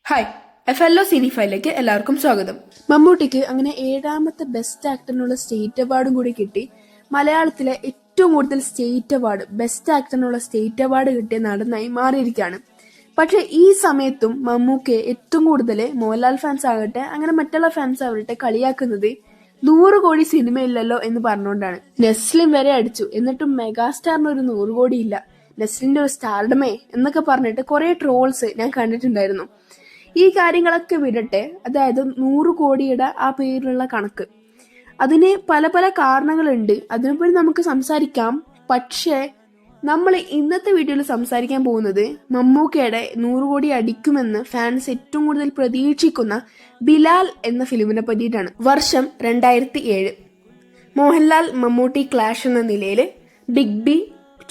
Hi FLO സിനിഫയിലേക്ക് എല്ലാവർക്കും സ്വാഗതം. മമ്മൂട്ടിക്ക് അങ്ങനെ 7ാമത്തെ ബെസ്റ്റ് ആക്ടറിനുള്ള സ്റ്റേറ്റ് അവാർഡും കൂടി കിട്ടി. മലയാളത്തിലെ ഏറ്റവും കൂടുതൽ സ്റ്റേറ്റ് അവാർഡ്, ബെസ്റ്റ് ആക്ടറിനുള്ള സ്റ്റേറ്റ് അവാർഡ് കിട്ടിയ നടനായി മാറിയിരിക്കുകയാണ്. പക്ഷെ ഈ സമയത്തും മമ്മൂക്കയെ ഏറ്റവും കൂടുതൽ മോഹൻലാൽ ഫാൻസ് ആകട്ടെ അങ്ങനെ മറ്റുള്ള ഫാൻസ് ആവട്ടെ കളിയാക്കുന്നത് 100 കോടി സിനിമയില്ലല്ലോ എന്ന് പറഞ്ഞുകൊണ്ടാണ്. നെസ്ലിൻ വരെ അടിച്ചു, എന്നിട്ടും മെഗാസ്റ്റാറിന് ഒരു 100 കോടി ഇല്ല, നെസ്ലിന്റെ ഒരു സ്റ്റാർഡമേ എന്നൊക്കെ പറഞ്ഞിട്ട് കുറെ ട്രോൾസ് ഞാൻ കണ്ടിട്ടുണ്ടായിരുന്നു. ഈ കാര്യങ്ങളൊക്കെ വിടട്ടെ, അതായത് 100 കോടിയുടെ ആ പേരിലുള്ള കണക്ക്, അതിന് പല പല കാരണങ്ങളുണ്ട്, അതിനെപ്പറ്റി നമുക്ക് സംസാരിക്കാം. പക്ഷേ നമ്മൾ ഇന്നത്തെ വീഡിയോയിൽ സംസാരിക്കാൻ പോകുന്നത് മമ്മൂക്കയുടെ 100 കോടി അടിക്കുമെന്ന് ഫാൻസ് ഏറ്റവും കൂടുതൽ പ്രതീക്ഷിക്കുന്ന ബിലാൽ എന്ന ഫിലിമിനെ പറ്റിയിട്ടാണ്. വർഷം 2007. മോഹൻലാൽ മമ്മൂട്ടി ക്ലാഷ് എന്ന നിലയിൽ ബിഗ് ബി,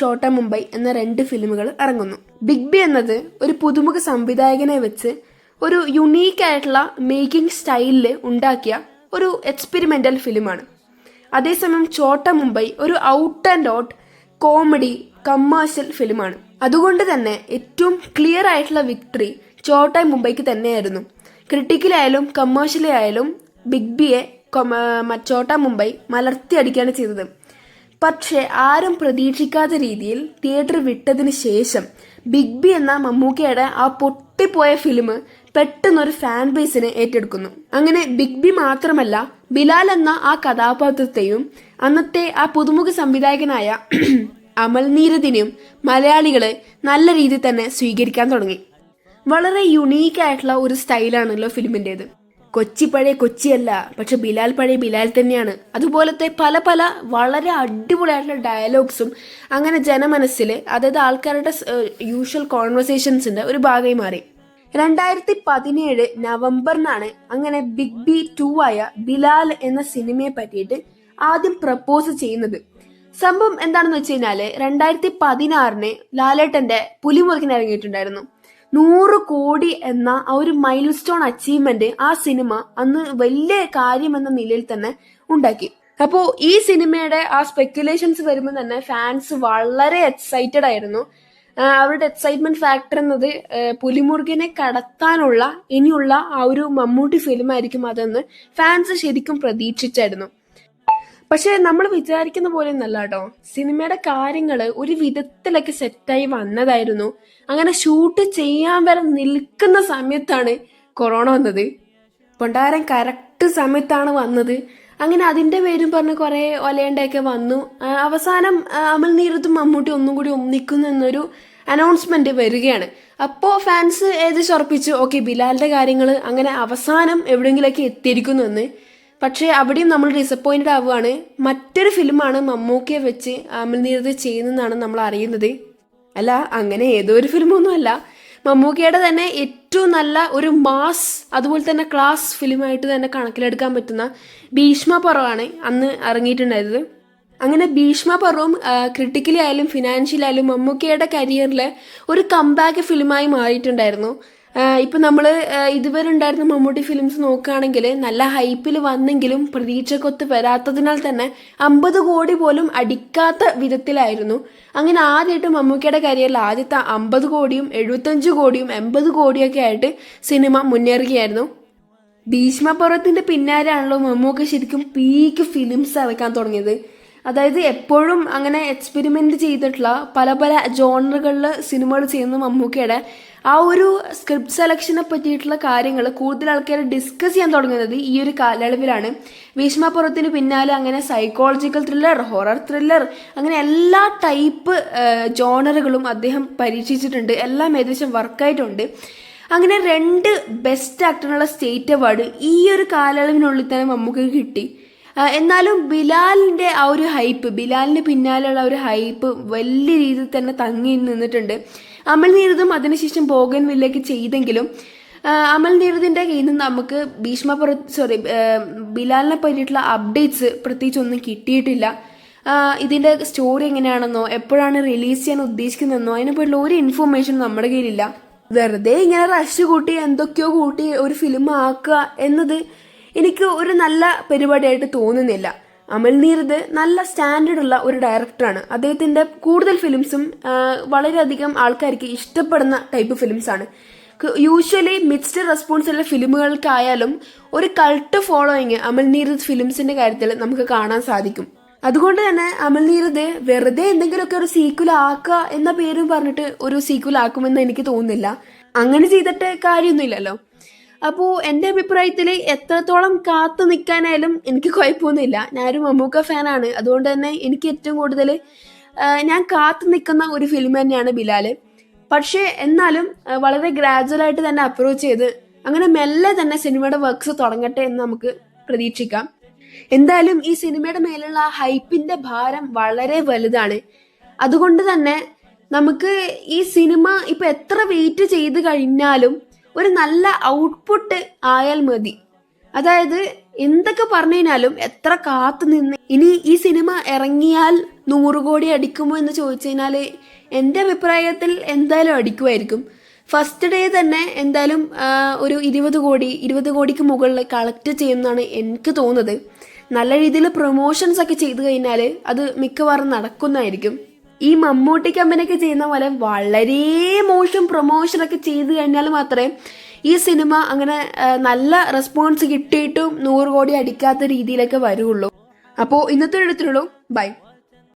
ചോട്ട മുംബൈ എന്ന 2 ഫിലിമുകൾ ഇറങ്ങുന്നു. ബിഗ് ബി എന്നത് ഒരു പുതുമുഖ സംവിധായകനെ വെച്ച് ഒരു യുണീക്ക് ആയിട്ടുള്ള മേക്കിംഗ് സ്റ്റൈലിൽ ഉണ്ടാക്കിയ ഒരു എക്സ്പെരിമെന്റൽ ഫിലിമാണ്. അതേസമയം ചോട്ട മുംബൈ ഒരു out and out comedy commercial ഫിലിമാണ്. അതുകൊണ്ട് തന്നെ ഏറ്റവും ക്ലിയർ ആയിട്ടുള്ള വിക്ടറി ചോട്ട മുംബൈക്ക് തന്നെയായിരുന്നു. ക്രിട്ടിക്കലായാലും കമേഴ്ഷ്യലി ആയാലും ബിഗ് ബിയെ ചോട്ട മുംബൈ മലർത്തി അടിക്കുകയാണ് ചെയ്തത്. പക്ഷെ ആരും പ്രതീക്ഷിക്കാത്ത രീതിയിൽ തിയേറ്റർ വിട്ടതിന് ശേഷം ബിഗ് ബി എന്ന മമ്മൂക്കയുടെ ആ പൊട്ടിപ്പോയ ഫിലിം പെട്ടെന്നൊരു ഫാൻ ബേസിനെ ഏറ്റെടുക്കുന്നു. അങ്ങനെ ബിഗ് ബി മാത്രമല്ല, ബിലാൽ എന്ന ആ കഥാപാത്രത്തെയും അന്നത്തെ ആ പുതുമുഖ സംവിധായകനായ അമൽ നീരദിനെയും മലയാളികള് നല്ല രീതിയിൽ തന്നെ സ്വീകരിക്കാൻ തുടങ്ങി. വളരെ യുണീക്ക് ആയിട്ടുള്ള ഒരു സ്റ്റൈലാണല്ലോ ഫിലിമിൻ്റെത്. കൊച്ചി പഴയ കൊച്ചിയല്ല, പക്ഷെ ബിലാൽ പഴയ ബിലാൽ തന്നെയാണ്. അതുപോലത്തെ പല പല വളരെ അടിപൊളിയായിട്ടുള്ള ഡയലോഗ്സും അങ്ങനെ ജനമനസ്സിൽ, അതായത് ആൾക്കാരുടെ യൂഷ്വൽ കോൺവെർസേഷൻസിന്റെ ഒരു ഭാഗമായി മാറി. 2017 നവംബറിനാണ് അങ്ങനെ ബിഗ് ബി 2 ആയ ബിലാൽ എന്ന സിനിമയെ പറ്റിയിട്ട് ആദ്യം പ്രപ്പോസ് ചെയ്യുന്നത്. സംഭവം എന്താണെന്ന് വെച്ച് കഴിഞ്ഞാല് 2016 ലാലേട്ടന്റെ പുലിമുരുകൻ ഇറങ്ങിയിട്ടുണ്ടായിരുന്നു. 100 കോടി എന്ന ആ ഒരു മൈൽ സ്റ്റോൺ അച്ചീവ്മെന്റ് ആ സിനിമ അന്ന് വലിയ കാര്യം എന്ന നിലയിൽ തന്നെ ഉണ്ടാക്കി. അപ്പോ ഈ സിനിമയുടെ ആ സ്പെക്കുലേഷൻസ് വരുമ്പോൾ തന്നെ ഫാൻസ് വളരെ എക്സൈറ്റഡ് ആയിരുന്നു. അവരുടെ എക്സൈറ്റ്മെന്റ് ഫാക്ടർ എന്നത് പുലിമുരുകനെ കടത്താനുള്ള ഇനിയുള്ള ആ ഒരു മമ്മൂട്ടി ഫിലിം ആയിരിക്കും അതെന്ന് ഫാൻസ് ശരിക്കും പ്രതീക്ഷിച്ചായിരുന്നു. പക്ഷെ നമ്മൾ വിചാരിക്കുന്ന പോലെ ഒന്നല്ല കേട്ടോ. സിനിമയുടെ കാര്യങ്ങൾ ഒരു വിധത്തിലൊക്കെ സെറ്റായി വന്നതായിരുന്നു. അങ്ങനെ ഷൂട്ട് ചെയ്യാൻ വരെ നിൽക്കുന്ന സമയത്താണ് കൊറോണ വന്നത്. പൊണ്ടാരം കറക്റ്റ് സമയത്താണ് വന്നത്. അങ്ങനെ അതിന്റെ പേരും പറഞ്ഞ് കുറെ ഒലയണ്ടയൊക്കെ വന്നു. അവസാനം അമൽ നീരദും മമ്മൂട്ടി ഒന്നും കൂടി ഒന്നിക്കുന്നു എന്നൊരു അനൗൺസ്മെന്റ് വരികയാണ്. അപ്പോൾ ഫാൻസ് ഉറപ്പിച്ചു, ഓക്കെ ബിലാലിന്റെ കാര്യങ്ങൾ അങ്ങനെ അവസാനം എവിടെയെങ്കിലൊക്കെ എത്തിയിരിക്കുന്നു എന്ന്. പക്ഷേ അവിടെയും നമ്മൾ ഡിസപ്പോയിന്റഡ് ആവുകയാണ്. മറ്റൊരു ഫിലിമാണ് മമ്മൂക്കയെ വെച്ച് അമൽ നീരദ് ചെയ്യുന്നതെന്നാണ് നമ്മൾ അറിയുന്നത്. അല്ല, അങ്ങനെ ഏതോ ഒരു ഫിലിമൊന്നും അല്ല, മമ്മൂക്കയുടെ തന്നെ ഏറ്റവും നല്ല ഒരു മാസ് അതുപോലെ തന്നെ ക്ലാസ് ഫിലിമായിട്ട് തന്നെ കണക്കിലെടുക്കാൻ പറ്റുന്ന ഭീഷ്മപർവ്വമാണ് അന്ന് ഇറങ്ങിയിട്ടുണ്ടായത്. അങ്ങനെ ഭീഷ്മപർവ്വം ക്രിട്ടിക്കലി ആയാലും ഫിനാൻഷ്യലി ആയാലും മമ്മൂക്കയുടെ കരിയറിലെ ഒരു കംബാക്ക് ഫിലിമായി മാറിയിട്ടുണ്ടായിരുന്നു. ഇപ്പം നമ്മൾ ഇതുവരെ ഉണ്ടായിരുന്ന മമ്മൂട്ടി ഫിലിംസ് നോക്കുകയാണെങ്കിൽ നല്ല ഹൈപ്പിൽ വന്നെങ്കിലും പ്രതീക്ഷക്കൊത്ത് വരാത്തതിനാൽ തന്നെ 50 കോടി പോലും അടിക്കാത്ത വിധത്തിലായിരുന്നു. അങ്ങനെ ആദ്യമായിട്ട് മമ്മൂക്കയുടെ കരിയറിൽ ആദ്യത്തെ 50 കോടിയും 75 കോടിയും 80 കോടിയൊക്കെ ആയിട്ട് സിനിമ മുന്നേറുകയായിരുന്നു. ഭീഷ്മപർവ്വത്തിന്റെ പിന്നാലെയാണല്ലോ മമ്മൂക്ക ശരിക്കും പീക്ക് ഫിലിംസ് ഇറക്കാൻ തുടങ്ങിയത്. അതായത് എപ്പോഴും അങ്ങനെ എക്സ്പെരിമെന്റ് ചെയ്തിട്ടുള്ള പല പല ജോണറുകളിൽ സിനിമകൾ ചെയ്യുന്ന മമ്മൂക്കയുടെ ആ ഒരു സ്ക്രിപ്റ്റ് സെലക്ഷനെ പറ്റിയിട്ടുള്ള കാര്യങ്ങൾ കൂടുതൽ ആൾക്കാർ ഡിസ്കസ് ചെയ്യാൻ തുടങ്ങുന്നത് ഈ ഒരു കാലയളവിലാണ്. ഭീഷ്മപർവ്വത്തിന് പിന്നാലെ അങ്ങനെ സൈക്കോളജിക്കൽ ത്രില്ലർ, ഹൊറർ ത്രില്ലർ, അങ്ങനെ എല്ലാ ടൈപ്പ് ജോണറുകളും അദ്ദേഹം പരീക്ഷിച്ചിട്ടുണ്ട്. എല്ലാം ഏകദേശം വർക്കായിട്ടുണ്ട്. അങ്ങനെ 2 ബെസ്റ്റ് ആക്ടറിനുള്ള സ്റ്റേറ്റ് അവാർഡ് ഈ ഒരു കാലയളവിനുള്ളിൽ തന്നെ മമ്മൂക്കയ്ക്ക് കിട്ടി. എന്നാലും ബിലാലിന്റെ ആ ഒരു ഹൈപ്പ്, ബിലാലിന് പിന്നാലെയുള്ള ഒരു ഹൈപ്പ് വലിയ രീതിയിൽ തന്നെ തങ്ങി നിന്നിട്ടുണ്ട്. അമൽ നീരദും അതിനുശേഷം ബോഗൻവില്ലയൊക്കെ ചെയ്തെങ്കിലും അമൽ നീരദിന്റെ കയ്യിൽ നിന്ന് നമുക്ക് ബിലാലിനെ പറ്റിയിട്ടുള്ള അപ്ഡേറ്റ്സ് പ്രത്യേകിച്ച് ഒന്നും കിട്ടിയിട്ടില്ല. ഇതിന്റെ സ്റ്റോറി എങ്ങനെയാണെന്നോ എപ്പോഴാണ് റിലീസ് ചെയ്യാൻ ഉദ്ദേശിക്കുന്നതെന്നോ അതിനെപ്പറ്റിയുള്ള ഒരു ഇൻഫർമേഷൻ നമ്മുടെ കയ്യിലില്ല. വെറുതെ ഇങ്ങനെ റഷ് കൂട്ടി എന്തൊക്കെയോ കൂട്ടി ഒരു ഫിലിം ആക്കുക എന്നത് എനിക്ക് ഒരു നല്ല പരിപാടിയായിട്ട് തോന്നുന്നില്ല. അമൽ നീരദ് നല്ല സ്റ്റാൻഡേർഡ് ഉള്ള ഒരു ഡയറക്ടറാണ്. അദ്ദേഹത്തിന്റെ കൂടുതൽ ഫിലിംസും വളരെയധികം ആൾക്കാർക്ക് ഇഷ്ടപ്പെടുന്ന ടൈപ്പ് ഫിലിംസ് ആണ്. യൂഷ്വലി മിക്സ്ഡ് റെസ്പോൺസ് ഉള്ള ഫിലിമുകൾക്കായാലും ഒരു കൾട്ട് ഫോളോയിങ് അമൽ നീരദ് ഫിലിംസിന്റെ കാര്യത്തിൽ നമുക്ക് കാണാൻ സാധിക്കും. അതുകൊണ്ട് തന്നെ അമൽ നീരദ് വെറുതെ എന്തെങ്കിലുമൊക്കെ ഒരു സീക്വൽ ആക്കുക എന്ന പേരും പറഞ്ഞിട്ട് ഒരു സീക്വൽ ആക്കുമെന്ന് എനിക്ക് തോന്നുന്നില്ല. അങ്ങനെ ചെയ്തിട്ട് കാര്യമൊന്നുമില്ലല്ലോ. അപ്പോൾ എൻ്റെ അഭിപ്രായത്തിൽ എത്രത്തോളം കാത്തു നിൽക്കാനായാലും എനിക്ക് കുഴപ്പമൊന്നുമില്ല. ഞാനൊരു മമ്മൂക്ക ഫാനാണ്. അതുകൊണ്ട് തന്നെ എനിക്ക് ഏറ്റവും കൂടുതൽ ഞാൻ കാത്തു നിൽക്കുന്ന ഒരു ഫിലിം തന്നെയാണ് ബിലാല്. പക്ഷേ എന്നാലും വളരെ ഗ്രാജുവലായിട്ട് തന്നെ അപ്രോച്ച് ചെയ്ത് അങ്ങനെ മെല്ലെ തന്നെ സിനിമയുടെ വർക്ക്സ് തുടങ്ങട്ടെ എന്ന് നമുക്ക് പ്രതീക്ഷിക്കാം. എന്തായാലും ഈ സിനിമയുടെ മേലുള്ള ഹൈപ്പിന്റെ ഭാരം വളരെ വലുതാണ്. അതുകൊണ്ട് തന്നെ നമുക്ക് ഈ സിനിമ ഇപ്പൊ എത്ര വെയിറ്റ് ചെയ്ത് കഴിഞ്ഞാലും ഒരു നല്ല ഔട്ട്പുട്ട് ആയാൽ മതി. അതായത് എന്തൊക്കെ പറഞ്ഞു കഴിഞ്ഞാലും എത്ര കാത്തു നിന്ന് ഇനി ഈ സിനിമ ഇറങ്ങിയാൽ 100 കോടി അടിക്കുമോ എന്ന് ചോദിച്ചു കഴിഞ്ഞാല് എൻ്റെ അഭിപ്രായത്തിൽ എന്തായാലും അടിക്കുമായിരിക്കും. ഫസ്റ്റ് ഡേ തന്നെ എന്തായാലും ഒരു 20 കോടിക്ക് മുകളിൽ കളക്ട് ചെയ്യുമെന്നാണ് എനിക്ക് തോന്നുന്നത്. നല്ല രീതിയിൽ പ്രൊമോഷൻസ് ഒക്കെ ചെയ്തു കഴിഞ്ഞാൽ അത് മിക്കവാറും നടക്കുന്നതായിരിക്കും. ഈ മമ്മൂട്ടി കമ്പനിയൊക്കെ ചെയ്യുന്ന പോലെ വളരെ മോശം പ്രൊമോഷൻ ഒക്കെ ചെയ്തു കഴിഞ്ഞാൽ മാത്രമേ ഈ സിനിമ അങ്ങനെ നല്ല റെസ്പോൺസ് കിട്ടിയിട്ടും 100 കോടി അടിക്കാത്ത രീതിയിലൊക്കെ വരുള്ളൂ. അപ്പോൾ ഇന്നത്തെ എടുത്തുള്ളൂ. ബൈ.